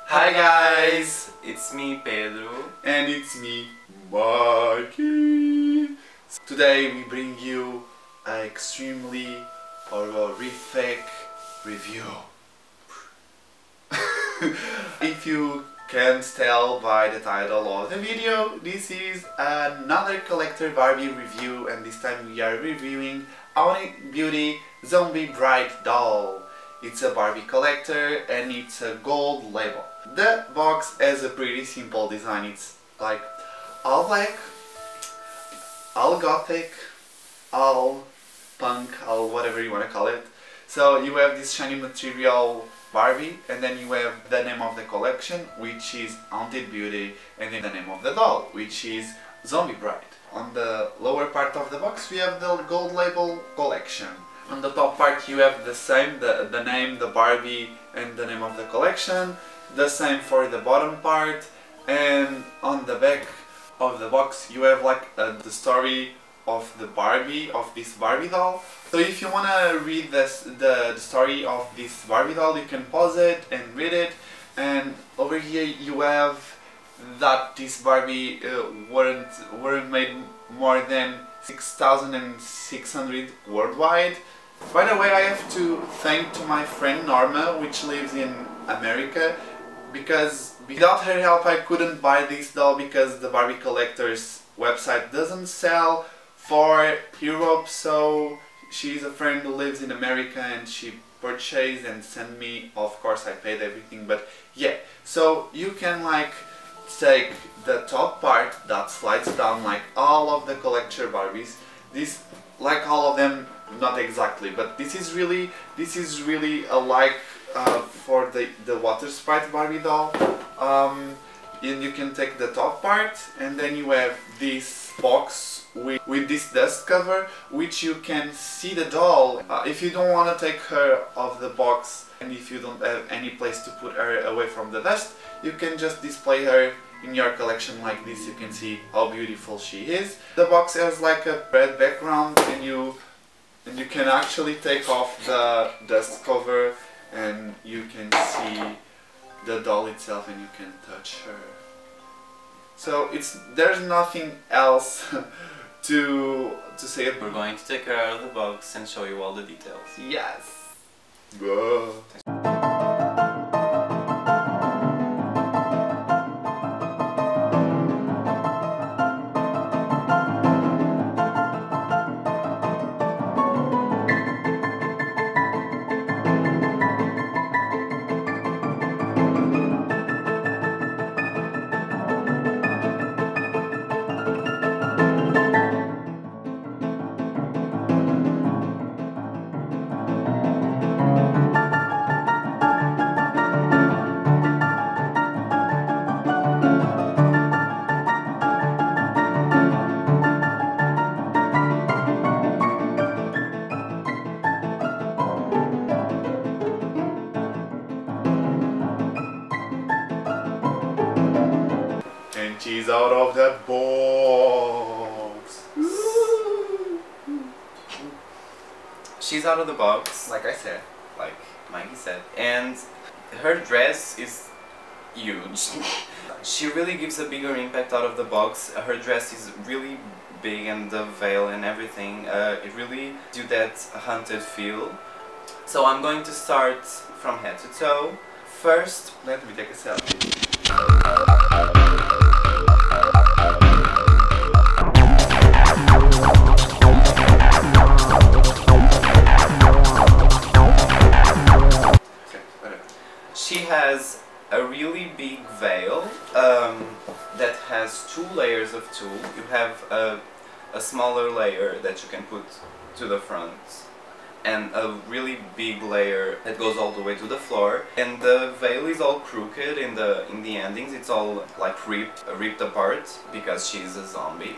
Hi guys, it's me Pedro and it's me Maiki. Today we bring you an extremely horrific review. If you can't tell by the title of the video, this is another collector Barbie review, and this time we are reviewing Audi Beauty Zombie Bride doll. It's a Barbie collector and it's a gold label. The box has a pretty simple design. It's like all black, all gothic, all punk, all whatever you want to call it. So you have this shiny material Barbie, and then you have the name of the collection, which is Haunted Beauty, and then the name of the doll, which is Zombie Bride. On the lower part of the box we have the gold label collection. On the top part you have the same, the name, the Barbie, and the name of the collection. The same for the bottom part, and on the back of the box you have like the story of the Barbie, of this Barbie doll. So if you want to read the story of this Barbie doll, you can pause it and read it. And over here you have that this Barbie weren't made more than 6,600 worldwide. By the way, I have to thank to my friend Norma, which lives in America, because without her help I couldn't buy this doll, because the Barbie Collectors website doesn't sell for Europe. So she's a friend who lives in America and she purchased and sent me. Of course I paid everything, but yeah. So you can like take the top part that slides down like all of the collector Barbies. This, like all of them, not exactly, but this is really a like for the water sprite Barbie doll. And you can take the top part, and then you have this box with this dust cover, which you can see the doll. If you don't want to take her off the box, and if you don't have any place to put her away from the dust, you can just display her in your collection like this. You can see how beautiful she is. The box has like a red background, and you can actually take off the dust cover and you can see the doll itself and you can touch her. So there's nothing else to say. We're going to take her out of the box and show you all the details. Yes! Whoa. She's out of that box. She's out of the box, Like I said. like Maiki said, and her dress is huge. She really gives a bigger impact out of the box. Her dress is really big, and the veil and everything, it really gives you that haunted feel. So I'm going to start from head to toe. First, Let me take a selfie. she has a really big veil that has two layers of tulle. You have a smaller layer that you can put to the front, and a really big layer that goes all the way to the floor. And the veil is all crooked in the endings. It's all like ripped apart because she's a zombie.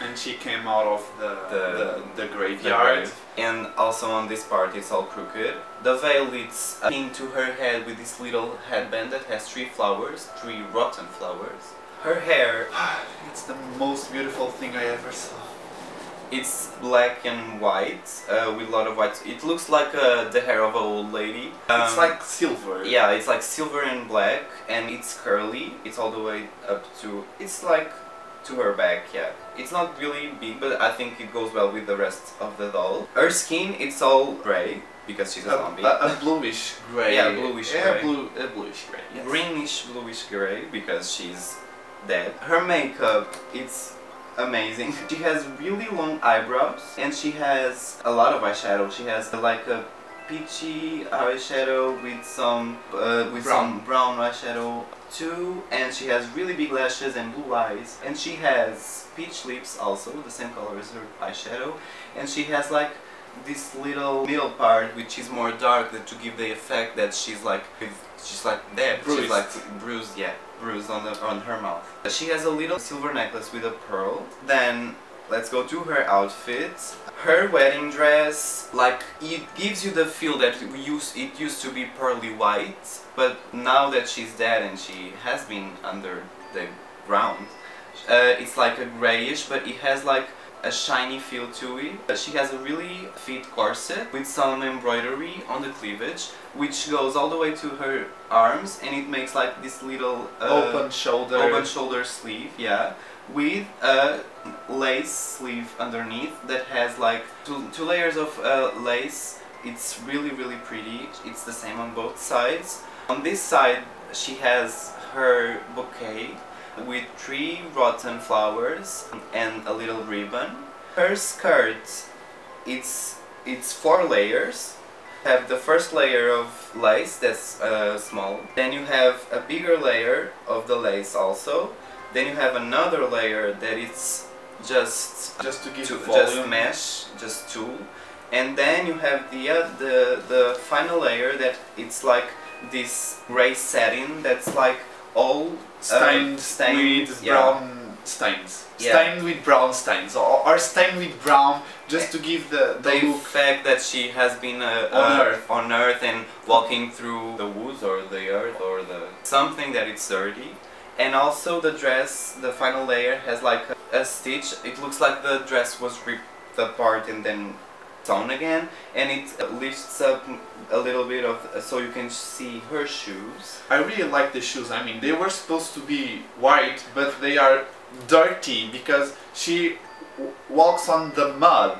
And she came out of the graveyard. And also on this part it's all crooked. The veil is pinned to her head with this little headband that has three rotten flowers. Her hair, it's the most beautiful thing I ever saw. It's black and white with a lot of white. It looks like the hair of an old lady. It's like silver. Yeah, it's like silver and black, and it's curly. It's all the way up to. It's like to her back. Yeah, it's not really big, but I think it goes well with the rest of the doll. Her skin, it's all gray because she's a zombie. A bluish gray. Yeah, bluish gray. A bluish gray. Yes. Greenish bluish gray because she's dead. Her makeup, it's amazing. She has really long eyebrows and she has a lot of eyeshadow. She has like a peachy eyeshadow with some brown eyeshadow too, and she has really big lashes and blue eyes, and she has peach lips also, the same color as her eyeshadow, and she has like this little middle part which is more dark to give the effect that she's like dead. Bruised. She's like bruised, yeah, bruised on her mouth. She has a little silver necklace with a pearl. Then let's go to her outfit. Her wedding dress, like, it gives you the feel that it used to be pearly white, but now that she's dead and she has been under the ground, it's like a grayish, but it has like a shiny feel to it. She has a really fit corset with some embroidery on the cleavage, which goes all the way to her arms, and it makes like this little open shoulder sleeve, yeah, with a lace sleeve underneath that has like two layers of lace. It's really pretty. It's the same on both sides. On this side she has her bouquet with 3 rotten flowers and a little ribbon. Her skirt, it's 4 layers. You have the first layer of lace that's small, then you have a bigger layer of the lace also, then you have another layer that it's just to give just mesh, just tulle, and then you have the final layer that it's like this gray satin that's like all stained with brown stains. Yeah. Stained with brown stains, or stained with brown, just to give the look. Fact that she has been on Earth and walking through the woods or the earth or something that it's dirty. And also the dress, the final layer has like a stitch. It looks like the dress was ripped apart and then sewn again, and it lifts up a little bit so you can see her shoes. I really like the shoes. I mean, they were supposed to be white, but they are dirty because she walks on the mud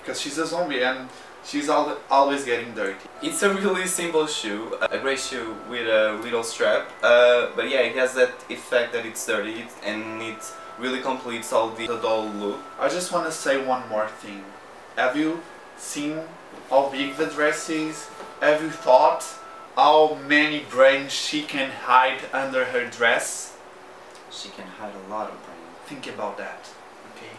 because she's a zombie and she's always getting dirty. It's a really simple shoe, a grey shoe with a little strap, but yeah, it has that effect that it's dirty and it really completes all the doll look. I just want to say one more thing. Have you seen how big the dress is? Have you thought how many brains she can hide under her dress? She can hide a lot of brains. Think about that, okay?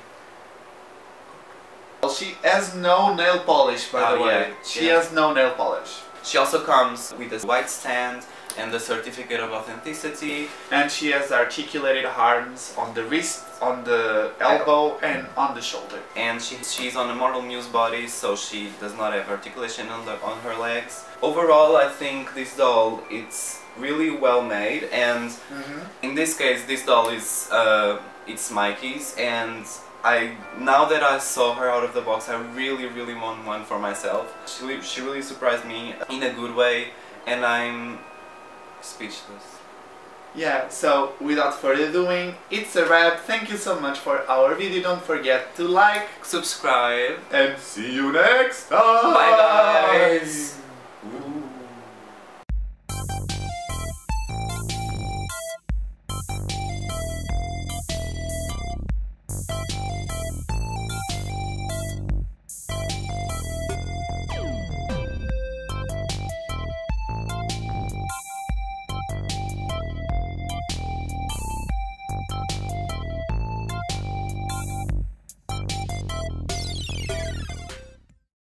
Well, she has no nail polish, by the way. She has no nail polish. She also comes with a white stand and the certificate of authenticity. And she has articulated arms on the wrist, on the elbow, and on the shoulder. And she's on a Mortal Muse body, so she does not have articulation on her legs. Overall, I think this doll, it's really well made, and in this case, this doll is it's Maiki's, and now that I saw her out of the box, I really want one for myself. She really surprised me in a good way, and I'm speechless. Yeah, so without further ado, it's a wrap. Thank you so much for our video. Don't forget to like, subscribe, and see you next time. Bye guys. Ooh.